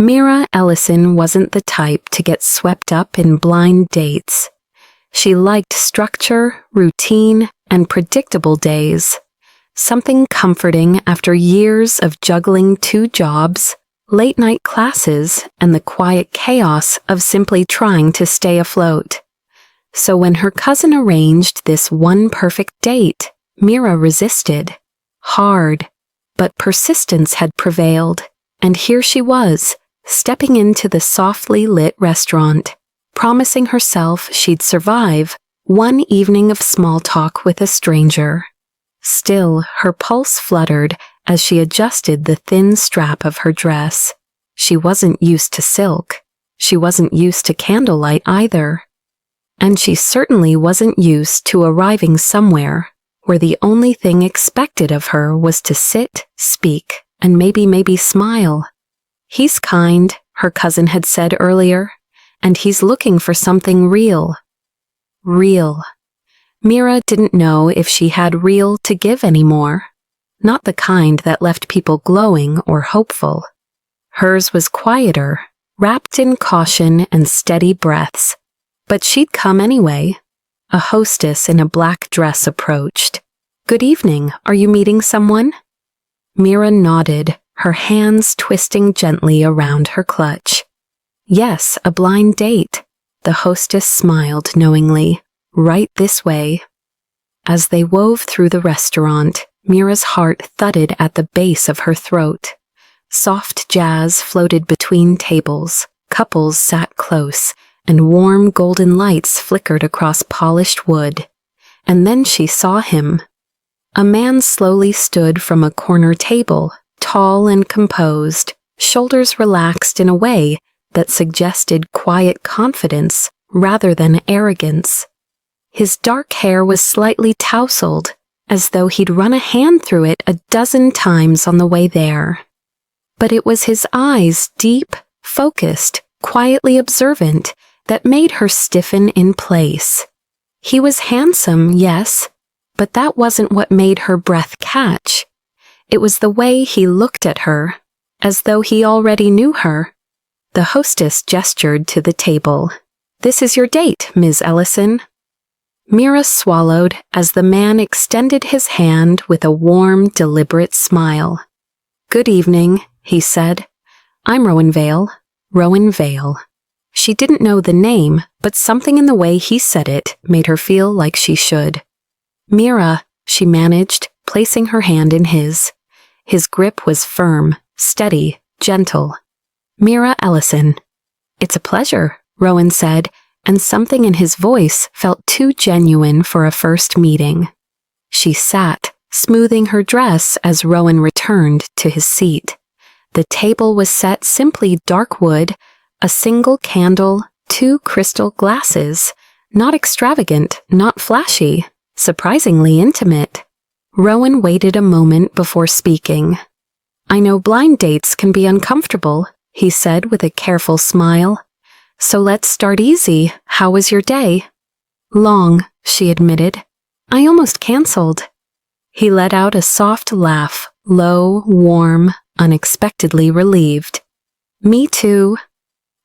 Mira Ellison wasn't the type to get swept up in blind dates. She liked structure, routine, and predictable days. Something comforting after years of juggling 2 jobs, late-night classes, and the quiet chaos of simply trying to stay afloat. So when her cousin arranged this one perfect date, Mira resisted. Hard. But persistence had prevailed, and here she was, stepping into the softly lit restaurant, promising herself she'd survive one evening of small talk with a stranger. Still, her pulse fluttered as she adjusted the thin strap of her dress. She wasn't used to silk. She wasn't used to candlelight either. And she certainly wasn't used to arriving somewhere where the only thing expected of her was to sit, speak, and maybe smile. He's kind, her cousin had said earlier, and he's looking for something real. Real. Mira didn't know if she had real to give anymore. Not the kind that left people glowing or hopeful. Hers was quieter, wrapped in caution and steady breaths. But she'd come anyway. A hostess in a black dress approached. "Good evening, are you meeting someone?" Mira nodded, her hands twisting gently around her clutch. "Yes, a blind date." The hostess smiled knowingly. "Right this way." As they wove through the restaurant, Mira's heart thudded at the base of her throat. Soft jazz floated between tables, couples sat close, and warm golden lights flickered across polished wood. And then she saw him. A man slowly stood from a corner table, tall and composed, shoulders relaxed in a way that suggested quiet confidence rather than arrogance. His dark hair was slightly tousled, as though he'd run a hand through it a dozen times on the way there. But it was his eyes, deep, focused, quietly observant, that made her stiffen in place. He was handsome, yes, but that wasn't what made her breath catch. It was the way he looked at her, as though he already knew her. The hostess gestured to the table. "This is your date, Ms. Ellison." Mira swallowed as the man extended his hand with a warm, deliberate smile. "Good evening," he said. "I'm Rowan Vale. Rowan Vale." She didn't know the name, but something in the way he said it made her feel like she should. "Mira," she managed, placing her hand in his. His grip was firm, steady, gentle. "Mira Ellison." "It's a pleasure," Rowan said, and something in his voice felt too genuine for a first meeting. She sat, smoothing her dress as Rowan returned to his seat. The table was set simply dark wood, a single candle, 2 crystal glasses. Not extravagant, not flashy, surprisingly intimate. Rowan waited a moment before speaking. "I know blind dates can be uncomfortable," he said with a careful smile. "So let's start easy. How was your day?" "Long," she admitted. "I almost canceled." He let out a soft laugh, low, warm, unexpectedly relieved. "Me too."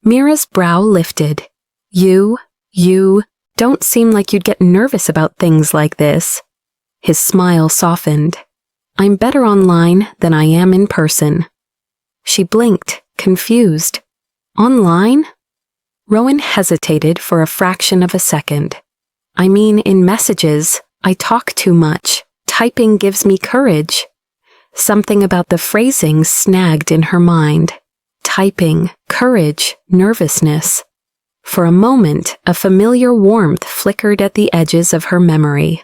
Mira's brow lifted. You don't seem like you'd get nervous about things like this." His smile softened. "I'm better online than I am in person." She blinked, confused. "Online?" Rowan hesitated for a fraction of a second. "I mean, in messages, I talk too much. Typing gives me courage." Something about the phrasing snagged in her mind. Typing, courage, nervousness. For a moment, a familiar warmth flickered at the edges of her memory.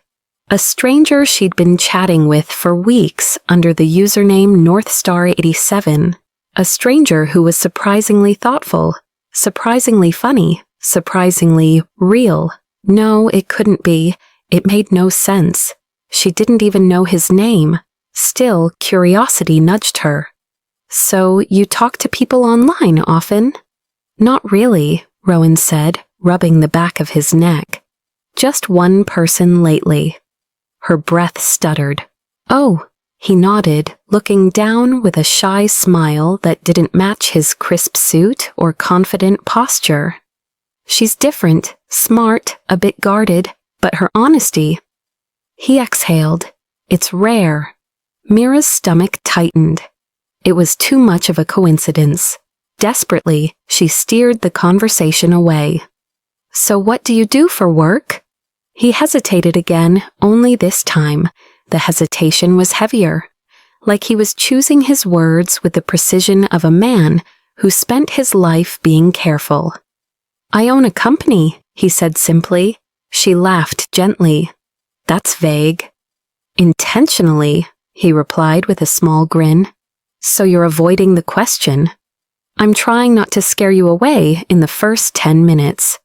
A stranger she'd been chatting with for weeks under the username Northstar87. A stranger who was surprisingly thoughtful, surprisingly funny, surprisingly real. No, it couldn't be. It made no sense. She didn't even know his name. Still, curiosity nudged her. "So, you talk to people online often?" "Not really," Rowan said, rubbing the back of his neck. "Just one person lately." Her breath stuttered. "Oh, He nodded, looking down with a shy smile that didn't match his crisp suit or confident posture. She's different, smart, a bit guarded, but her honesty. He exhaled. It's rare. Mira's stomach tightened. It was too much of a coincidence. Desperately, she steered the conversation away. So what do you do for work? He hesitated again, only this time. The hesitation was heavier, like he was choosing his words with the precision of a man who spent his life being careful. I own a company, he said simply. She laughed gently. That's vague. Intentionally, he replied with a small grin. So you're avoiding the question. I'm trying not to scare you away in the first 10 minutes.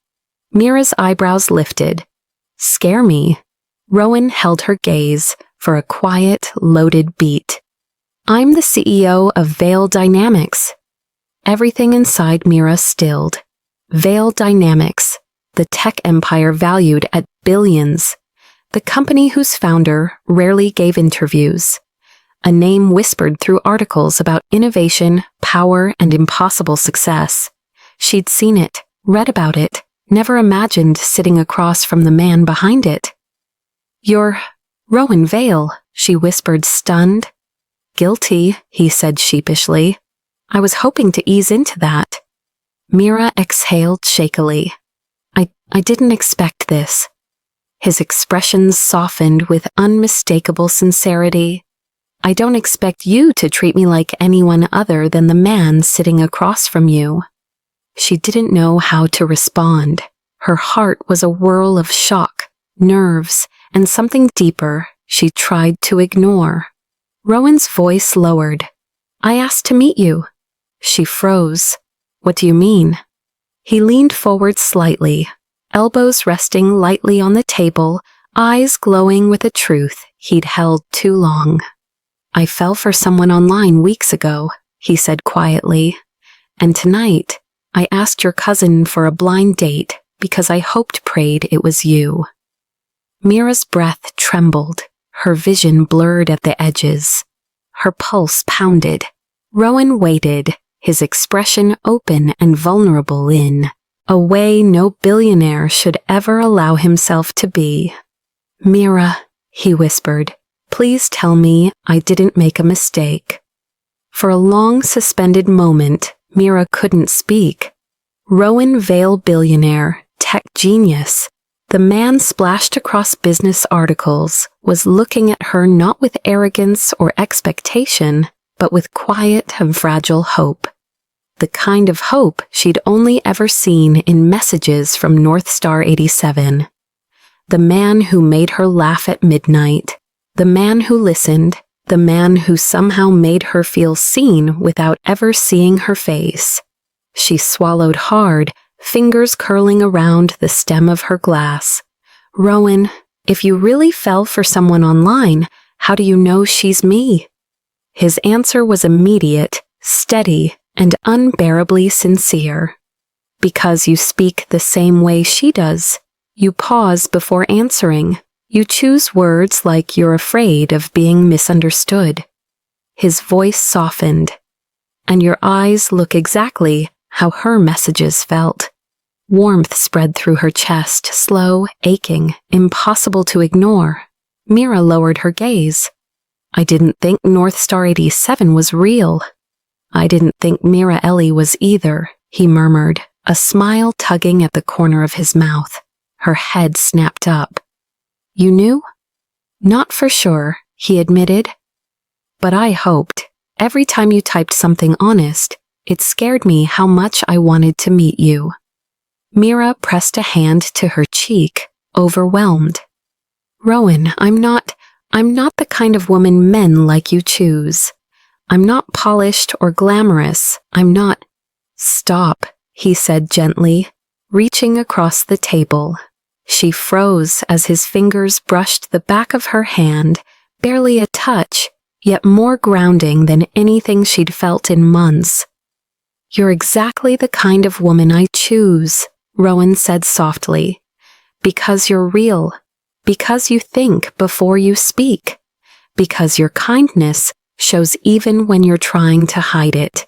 Mira's eyebrows lifted. Scare me? Rowan held her gaze for a quiet, loaded beat. I'm the CEO of Veil Dynamics. Everything inside Mira stilled. Veil Dynamics, the tech empire valued at billions. The company whose founder rarely gave interviews. A name whispered through articles about innovation, power, and impossible success. She'd seen it, read about it, never imagined sitting across from the man behind it. You're Rowan Vale, she whispered, stunned. Guilty, he said sheepishly. I was hoping to ease into that. Mira exhaled shakily. I didn't expect this. His expressions softened with unmistakable sincerity. I don't expect you to treat me like anyone other than the man sitting across from you. She didn't know how to respond. Her heart was a whirl of shock, nerves, and something deeper she tried to ignore. Rowan's voice lowered. I asked to meet you. She froze. What do you mean? He leaned forward slightly, elbows resting lightly on the table, eyes glowing with a truth he'd held too long. I fell for someone online weeks ago, he said quietly, and tonight I asked your cousin for a blind date because I prayed it was you. Mira's breath trembled, her vision blurred at the edges. Her pulse pounded. Rowan waited, his expression open and vulnerable in a way no billionaire should ever allow himself to be. Mira, he whispered, please tell me I didn't make a mistake. For a long suspended moment, Mira couldn't speak. Rowan Vale billionaire, tech genius. The man splashed across business articles was looking at her not with arrogance or expectation, but with quiet and fragile hope. The kind of hope she'd only ever seen in messages from North Star 87. The man who made her laugh at midnight. The man who listened. The man who somehow made her feel seen without ever seeing her face. She swallowed hard, fingers curling around the stem of her glass. Rowan, if you really fell for someone online, how do you know she's me? His answer was immediate, steady, and unbearably sincere. Because you speak the same way she does. You pause before answering. You choose words like you're afraid of being misunderstood. His voice softened. And your eyes look exactly how her messages felt. Warmth spread through her chest, slow, aching, impossible to ignore. Mira lowered her gaze. I didn't think North Star 87 was real. I didn't think Mira Ellie was either, he murmured, a smile tugging at the corner of his mouth. Her head snapped up. You knew? Not for sure, he admitted. But I hoped. Every time you typed something honest, it scared me how much I wanted to meet you. Mira pressed a hand to her cheek, overwhelmed. Rowan, I'm not the kind of woman men like you choose. I'm not polished or glamorous. I'm not. Stop, he said gently, reaching across the table. She froze as his fingers brushed the back of her hand, barely a touch, yet more grounding than anything she'd felt in months. You're exactly the kind of woman I choose, Rowan said softly. Because you're real. Because you think before you speak. Because your kindness shows even when you're trying to hide it.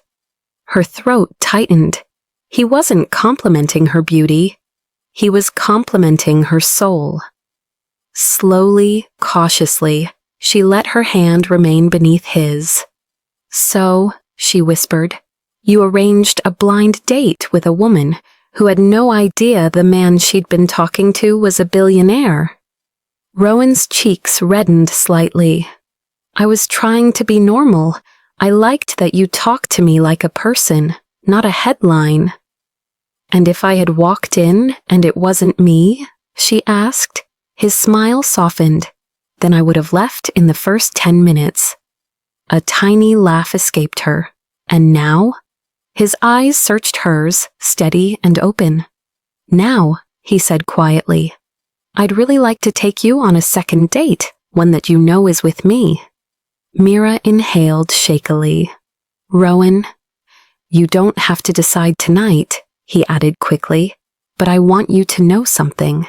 Her throat tightened. He wasn't complimenting her beauty. He was complimenting her soul. Slowly, cautiously, she let her hand remain beneath his. "So," she whispered, "you arranged a blind date with a woman who had no idea the man she'd been talking to was a billionaire." Rowan's cheeks reddened slightly. "I was trying to be normal. I liked that you talked to me like a person, not a headline." "And if I had walked in and it wasn't me?" she asked. His smile softened. "Then I would have left in the first 10 minutes. A tiny laugh escaped her. "And now?" His eyes searched hers, steady and open. "Now," he said quietly, "I'd really like to take you on a second date, one that you know is with me." Mira inhaled shakily. "Rowan, you don't have to decide tonight," he added quickly, "but I want you to know something."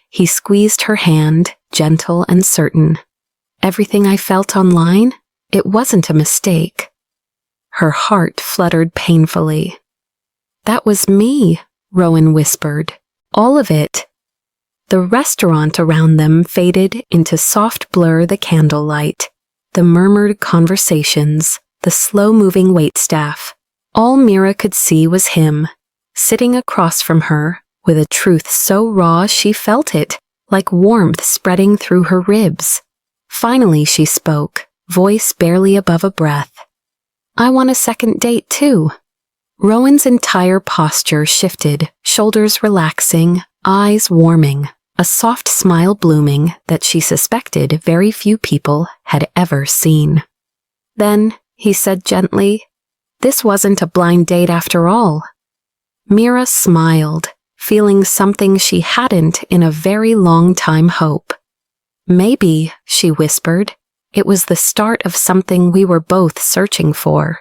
He squeezed her hand, gentle and certain. "Everything I felt online, it wasn't a mistake." Her heart fluttered painfully. "That was me," Rowan whispered. "All of it." The restaurant around them faded into soft blur, the candlelight, the murmured conversations, the slow-moving waitstaff. All Mira could see was him, sitting across from her, with a truth so raw she felt it, like warmth spreading through her ribs. Finally she spoke, voice barely above a breath. "I want a second date too." Rowan's entire posture shifted, shoulders relaxing, eyes warming, a soft smile blooming that she suspected very few people had ever seen. "Then," he said gently, "this wasn't a blind date after all." Mira smiled, feeling something she hadn't in a very long time hope. "Maybe," she whispered, "it was the start of something we were both searching for."